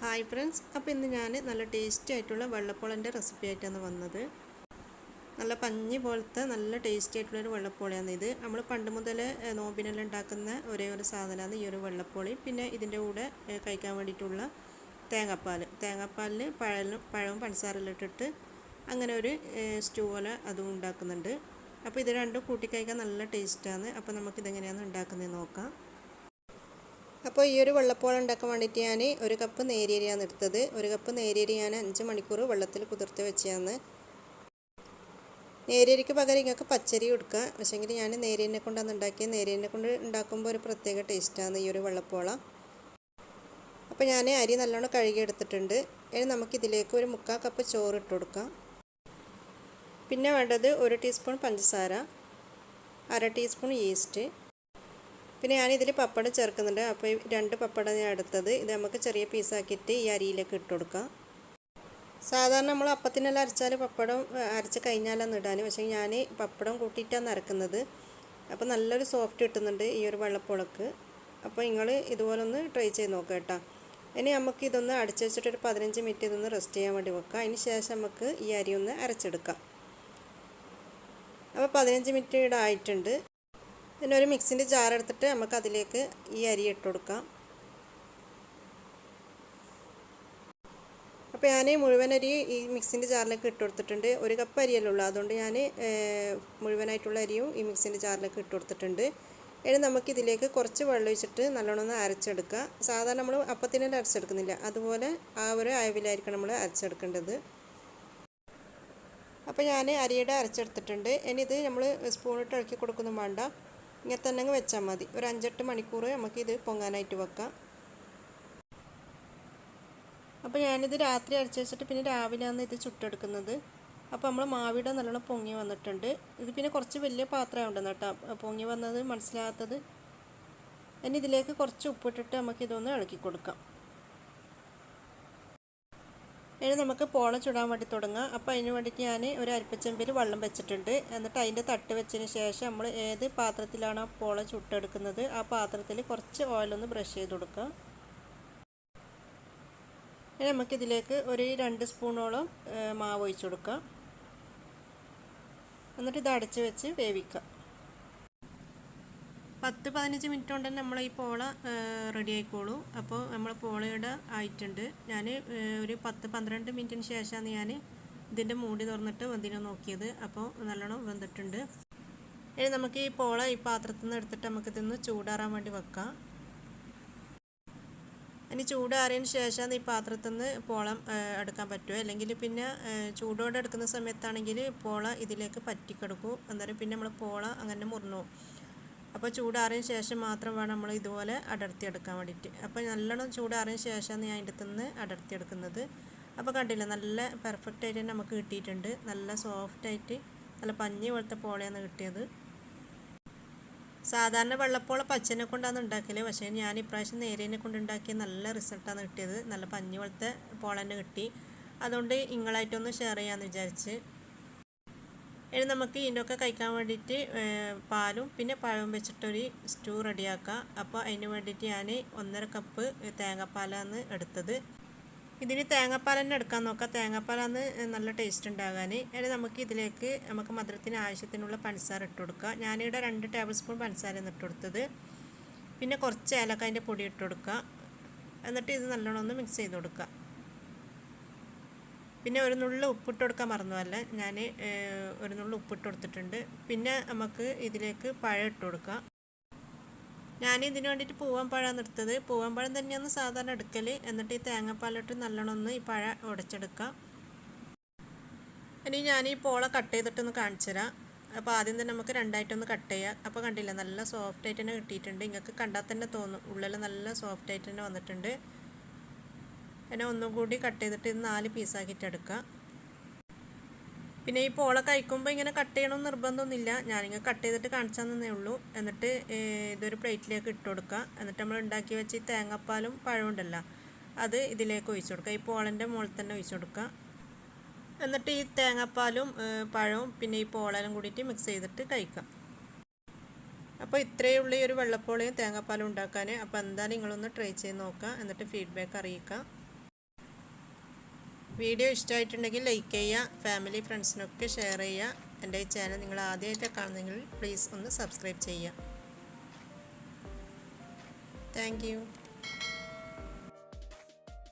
Hi friends, അപ്പോൾ ഇന്ന് ഞാൻ നല്ല ടേസ്റ്റി ആയിട്ടുള്ള വെള്ളപ്പോളൻ്റെ റെസിപ്പി ആയിട്ടാണ് വന്നത്. നല്ല പഞ്ഞി പോലത്തെ നല്ല ടേസ്റ്റി ആയിട്ടുള്ളൊരു വെള്ളപ്പോളയാണ് ഇത്. നമ്മൾ പണ്ട് മുതൽ നോമ്പിനെല്ലാം ഉണ്ടാക്കുന്ന ഒരേ ഒരു സാധനമാണ് ഈ ഒരു വെള്ളപ്പോളി. പിന്നെ ഇതിൻ്റെ കൂടെ കഴിക്കാൻ വേണ്ടിയിട്ടുള്ള തേങ്ങാപ്പാലിൽ പഴവും പഞ്ചസാരയെല്ലാം ഇട്ടിട്ട് അങ്ങനെ ഒരു സ്റ്റൂ പോലെ അതും ഉണ്ടാക്കുന്നുണ്ട്. അപ്പോൾ ഇത് രണ്ടും കൂട്ടി കഴിക്കാൻ നല്ല ടേസ്റ്റാണ്. അപ്പോൾ നമുക്കിതെങ്ങനെയാണ് ഉണ്ടാക്കുന്നത് നോക്കാം. അപ്പോൾ ഈ ഒരു വെള്ളപ്പോള ഉണ്ടാക്കാൻ വേണ്ടിയിട്ട് ഞാൻ ഒരു കപ്പ് നേരിയരിയാണ് എടുത്തത്. ഒരു കപ്പ് നേരിയരി ഞാൻ 5 മണിക്കൂർ വെള്ളത്തിൽ കുതിർത്ത് വെച്ചതാണ്. നേരിയരിക്ക് പകരം നിങ്ങൾക്ക് പച്ചരി കൊടുക്കുക. പക്ഷേങ്കിൽ ഞാൻ നേരിയരിനെ കൊണ്ടാണ് ഉണ്ടാക്കിയത്. നേരിയരിനെ കൊണ്ട് ഉണ്ടാക്കുമ്പോൾ ഒരു പ്രത്യേക ടേസ്റ്റാണ് ഈ ഒരു വെള്ളപ്പോള. അപ്പോൾ ഞാൻ അരി നല്ലോണം കഴുകി എടുത്തിട്ടുണ്ട്. ഇനി നമുക്കിതിലേക്ക് ഒരു 3/4 കപ്പ് ചോറ് ഇട്ട് കൊടുക്കാം. പിന്നെ വേണ്ടത് 1 ടീസ്പൂൺ പഞ്ചസാര, 1/2 ടീസ്പൂൺ ഈസ്റ്റ്. പിന്നെ ഞാനിതിൽ പപ്പടം ചേർക്കുന്നുണ്ട്. അപ്പോൾ 2 പപ്പടം ഞാൻ എടുത്തത്. ഇത് നമുക്ക് ചെറിയ പീസാക്കിയിട്ട് ഈ അരിയിലേക്ക് ഇട്ട് കൊടുക്കാം. സാധാരണ നമ്മൾ അപ്പത്തിനെല്ലാം അരച്ചാൽ പപ്പടം അരച്ച് കഴിഞ്ഞാലാണ് ഇടാൻ. പക്ഷേ ഞാൻ പപ്പടം കൂട്ടിയിട്ടാണ് അരക്കുന്നത്. അപ്പോൾ നല്ലൊരു സോഫ്റ്റ് കിട്ടുന്നുണ്ട് ഈ ഒരു വെള്ളപ്പോളക്ക്. അപ്പോൾ നിങ്ങൾ ഇതുപോലെ ഒന്ന് ട്രൈ ചെയ്ത് നോക്കുക കേട്ടോ. ഇനി നമുക്ക് ഇതൊന്ന് അടച്ചു വെച്ചിട്ട് ഒരു 15 മിനിറ്റ് ഇതൊന്ന് റെസ്റ്റ് ചെയ്യാൻ വേണ്ടി വെക്കാം. അതിന് ശേഷം നമുക്ക് ഈ അരി ഒന്ന് അരച്ചെടുക്കാം. അപ്പോൾ 15 മിനിറ്റ് ഇവിടെ ആയിട്ടുണ്ട്. പിന്നെ ഒരു മിക്സിൻ്റെ ജാർ എടുത്തിട്ട് നമുക്ക് അതിലേക്ക് ഈ അരി ഇട്ട് കൊടുക്കാം. അപ്പോൾ ഞാൻ മുഴുവൻ അരി ഈ മിക്സിൻ്റെ ജാറിലേക്ക് ഇട്ട് കൊടുത്തിട്ടുണ്ട്. 1 കപ്പ് അരിയല്ലേ ഉള്ളൂ, അതുകൊണ്ട് ഞാൻ മുഴുവനായിട്ടുള്ള അരിയും ഈ മിക്സിൻ്റെ ജാറിലേക്ക് ഇട്ട് കൊടുത്തിട്ടുണ്ട്. ഇനി നമുക്കിതിലേക്ക് കുറച്ച് വെള്ളം ഒഴിച്ചിട്ട് നല്ലോണം ഒന്ന് അരച്ചെടുക്കുക. സാധാരണ നമ്മൾ അപ്പത്തിനെല്ലാം അരച്ചെടുക്കുന്നില്ല, അതുപോലെ ആ ഒരു അയവിലായിരിക്കണം നമ്മൾ അരച്ചെടുക്കേണ്ടത്. അപ്പോൾ ഞാൻ അരിയുടെ അരച്ചെടുത്തിട്ടുണ്ട്. ഇനി ഇത് നമ്മൾ സ്പൂണിട്ട് ഇളക്കി കൊടുക്കൊന്നും വേണ്ട, ഇങ്ങനെ തന്നെ വെച്ചാൽ മതി. ഒരു 5-8 മണിക്കൂർ നമുക്കിത് പൊങ്ങാനായിട്ട് വെക്കാം. അപ്പോൾ ഞാനിത് രാത്രി അരച്ച് വെച്ചിട്ട് പിന്നെ രാവിലെയാണ് ഇത് ചുട്ടെടുക്കുന്നത്. അപ്പോൾ നമ്മൾ മാവിട നല്ലോണം പൊങ്ങി വന്നിട്ടുണ്ട്. ഇത് പിന്നെ കുറച്ച് വലിയ പാത്രമുണ്ടെന്ന് കേട്ടോ പൊങ്ങി വന്നത് മനസ്സിലാകാത്തത്. ഇനി ഇതിലേക്ക് കുറച്ച് ഉപ്പിട്ടിട്ട് നമുക്കിതൊന്ന് ഇളക്കി കൊടുക്കാം. ഇനി നമുക്ക് പോള ചുടാൻ വേണ്ടി തുടങ്ങാം. അപ്പോൾ അതിന് വേണ്ടിയിട്ട് ഞാൻ ഒരു അരിപ്പച്ചെമ്പിൽ വെള്ളം വെച്ചിട്ടുണ്ട്. എന്നിട്ട് അതിൻ്റെ തട്ട് വെച്ചതിന് ശേഷം നമ്മൾ ഏത് പാത്രത്തിലാണോ പോള ചുട്ടെടുക്കുന്നത് ആ പാത്രത്തിൽ കുറച്ച് ഓയിലൊന്ന് ബ്രഷ് ചെയ്ത് കൊടുക്കുക. ഇനി നമുക്കിതിലേക്ക് ഒരു 2 സ്പൂണോളം മാവ് ഒഴിച്ച് കൊടുക്കാം. എന്നിട്ട് ഇത് അടച്ച് വെച്ച് വേവിക്കാം. 10-15 മിനിറ്റ് കൊണ്ട് തന്നെ നമ്മൾ ഈ പോള റെഡി ആയിക്കോളൂ. അപ്പോൾ നമ്മൾ പോളയുടെ ആയിട്ടുണ്ട്. ഞാൻ ഒരു 10-12 മിനിറ്റിന് ശേഷമാണ് ഞാൻ ഇതിൻ്റെ മൂടി തുറന്നിട്ട് വെന്തിനെ നോക്കിയത്. അപ്പോൾ നല്ലോണം വെന്തിട്ടുണ്ട്. ഇനി നമുക്ക് ഈ പോള ഈ പാത്രത്തിൽ നിന്ന് എടുത്തിട്ട് നമുക്കിതൊന്ന് ചൂടാറാൻ വേണ്ടി വെക്കാം. ഇനി ചൂടാറിയതിന് ശേഷം ഈ പാത്രത്തിൽ നിന്ന് പോളം എടുക്കാൻ പറ്റുമോ, അല്ലെങ്കിൽ പിന്നെ ചൂടോടെ എടുക്കുന്ന സമയത്താണെങ്കിൽ പോള ഇതിലേക്ക് പറ്റിക്കെടുക്കും. അന്നേരം പിന്നെ നമ്മൾ പോള അങ്ങനെ മുറിഞ്ഞു. അപ്പോൾ ചൂടാറിയതിന് ശേഷം മാത്രം വേണം നമ്മൾ ഇതുപോലെ അടർത്തിയെടുക്കാൻ വേണ്ടിയിട്ട്. അപ്പോൾ നല്ലോണം ചൂടാറിയതിന് ശേഷമാണ് ഞാൻ ഇതിൻ്റെ നിന്ന് അടർത്തിയെടുക്കുന്നത്. അപ്പോൾ കണ്ടില്ല, നല്ല പെർഫെക്റ്റ് ആയിട്ട് തന്നെ നമുക്ക് കിട്ടിയിട്ടുണ്ട്. നല്ല സോഫ്റ്റായിട്ട് നല്ല പഞ്ഞി പോലത്തെ പോളയാണ് കിട്ടിയത്. സാധാരണ വെള്ളപ്പോള പച്ചനെ കൊണ്ടാണ് ഉണ്ടാക്കല്, പക്ഷേ ഞാൻ ഇപ്രാവശ്യം നേരിയനെ കൊണ്ട് ഉണ്ടാക്കിയ നല്ല റിസൾട്ടാണ് കിട്ടിയത്. നല്ല പഞ്ഞി പോലത്തെ പോള തന്നെ കിട്ടി. അതുകൊണ്ട് നിങ്ങളായിട്ടൊന്ന് ഷെയർ ചെയ്യാമെന്ന് വിചാരിച്ച്. ഇനി നമുക്ക് ഇതിൻ്റെയൊക്കെ കഴിക്കാൻ വേണ്ടിയിട്ട് പാലും പിന്നെ പഴവും വെച്ചിട്ടൊരു സ്റ്റൂ റെഡിയാക്കാം. അപ്പോൾ അതിന് വേണ്ടിയിട്ട് ഞാൻ 1.5 കപ്പ് തേങ്ങാപ്പാലാണ് എടുത്തത്. ഇതിന് തേങ്ങാപ്പാൽ തന്നെ എടുക്കാൻ നോക്കാം. തേങ്ങാപ്പാലാണ് നല്ല ടേസ്റ്റ് ഉണ്ടാകാൻ. ഇനി നമുക്ക് ഇതിലേക്ക് നമുക്ക് മധുരത്തിന് ആവശ്യത്തിനുള്ള പഞ്ചസാര ഇട്ട് കൊടുക്കുക. ഞാനിവിടെ 2 ടേബിൾ സ്പൂൺ പഞ്ചസാരയാണ് ഇട്ട് കൊടുത്തത്. പിന്നെ കുറച്ച് ഏലക്കായൻ്റെ പൊടി ഇട്ട് കൊടുക്കുക. എന്നിട്ട് ഇത് നല്ലോണം ഒന്ന് മിക്സ് ചെയ്ത് കൊടുക്കുക. പിന്നെ ഒരു നുള്ളു ഉപ്പിട്ട് കൊടുക്കാൻ മറന്നുമല്ല, ഞാൻ ഒരു നുള്ളു ഉപ്പിട്ട് കൊടുത്തിട്ടുണ്ട്. പിന്നെ നമുക്ക് ഇതിലേക്ക് പഴം ഇട്ട് കൊടുക്കാം. ഞാൻ ഇതിന് വേണ്ടിയിട്ട് പൂവൻ പഴമാണ് എടുത്തത്. പൂവൻ പഴം തന്നെയാണ് സാധാരണ എടുക്കൽ. എന്നിട്ട് ഈ തേങ്ങാപ്പാലിട്ട് നല്ലോണം ഒന്ന് ഈ പഴം ഉടച്ചെടുക്കാം. ഇനി ഞാൻ ഈ പോള കട്ട് ചെയ്തിട്ടൊന്ന് കാണിച്ചു തരാം. അപ്പോൾ ആദ്യം തന്നെ നമുക്ക് 2ആയിട്ടൊന്ന് കട്ട് ചെയ്യാം. അപ്പോൾ കണ്ടില്ല, നല്ല സോഫ്റ്റായിട്ട് തന്നെ കിട്ടിയിട്ടുണ്ട്. നിങ്ങൾക്ക് കണ്ടാൽ തന്നെ തോന്നും ഉള്ളിൽ നല്ല സോഫ്റ്റായിട്ട് തന്നെ വന്നിട്ടുണ്ട്. പിന്നെ ഒന്നും കൂടി കട്ട് ചെയ്തിട്ട് ഇത് 4 പീസാക്കിയിട്ട് എടുക്കാം. പിന്നെ ഈ പോള കഴിക്കുമ്പോൾ ഇങ്ങനെ കട്ട് ചെയ്യണമെന്ന് നിർബന്ധമൊന്നുമില്ല. ഞാനിങ്ങനെ കട്ട് ചെയ്തിട്ട് കാണിച്ചാൽ തന്നേ ഉള്ളൂ. എന്നിട്ട് ഇതൊരു പ്ലേറ്റിലേക്ക് ഇട്ട് കൊടുക്കുക. എന്നിട്ട് നമ്മൾ ഉണ്ടാക്കി വെച്ച് ഈ തേങ്ങാപ്പാലും പഴവും ഉണ്ടല്ലോ അത് ഇതിലേക്ക് ഒഴിച്ചു കൊടുക്കുക. ഈ പോളൻ്റെ മുകളിൽ തന്നെ ഒഴിച്ചു കൊടുക്കുക. എന്നിട്ട് ഈ തേങ്ങാപ്പാലും പഴവും പിന്നെ ഈ പോളലും കൂടിയിട്ട് മിക്സ് ചെയ്തിട്ട് കഴിക്കാം. അപ്പോൾ ഇത്രയേ ഉള്ളൂ ഈ ഒരു വെള്ളപ്പോളയും തേങ്ങാപ്പാലും ഉണ്ടാക്കാൻ. അപ്പോൾ എന്തായാലും നിങ്ങളൊന്ന് ട്രൈ ചെയ്ത് നോക്കുക, എന്നിട്ട് ഫീഡ്ബാക്ക് അറിയിക്കുക. വീഡിയോ ഇഷ്ടമായിട്ടുണ്ടെങ്കിൽ ലൈക്ക് ചെയ്യുക, ഫാമിലി ഫ്രണ്ട്സിനൊക്കെ ഷെയർ ചെയ്യുക. എൻ്റെ ഈ ചാനൽ നിങ്ങൾ ആദ്യമായിട്ട് കാണുന്നെങ്കിൽ പ്ലീസ് ഒന്ന് സബ്സ്ക്രൈബ് ചെയ്യുക. Thank you.